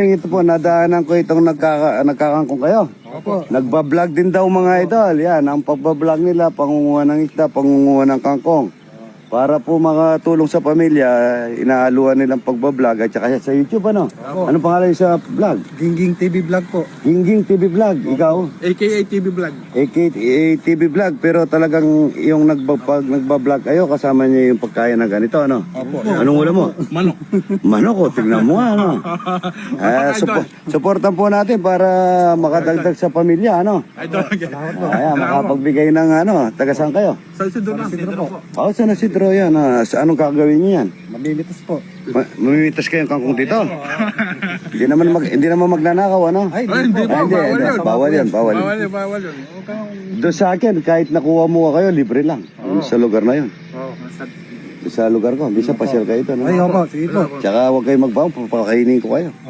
bossing, ito po, nadaanan ko itong nagkakangkong kayo. Opo. Nagbablog din daw mga idol. Yan, ang pagbablog nila, pangunguha ng isda, pangunguha ng kangkong. Para po makatulong sa pamilya, inaaluan nilang pagbablog at saka sa YouTube, ano? Ano pangalan sa vlog? Gingging TV Vlog po. Gingging TV Vlog, ikaw? AKA TV Vlog. TV Vlog, pero talagang yung nagbablog kayo, kasama niya yung pagkain na ganito, ano? Opo. Anong ulam mo? Manok. Manok, oh, tignan mo nga, ano? Supportan po natin para makadagdag sa pamilya, ano? Idol. Ayan, makapagbigay ng ano, taga saan kayo? Sa Isidro na. Isidro po. Oh, sa Nasidro yan, anong gagawin niyo yan? Malilitas po. Mamimitas kayong kangkong dito? Hindi naman magnanakaw, ano? Ay, hindi po. Bawal yan. Bawal yun. Doon sa akin, kahit nakuha mo kayo, libre lang. Sa lugar na yun. Oo. Sa lugar ko, bisa pasyal kayo ito, no? Ay, opo. Sige po. Tsaka huwag kayong magbaon, papakainin ko kayo.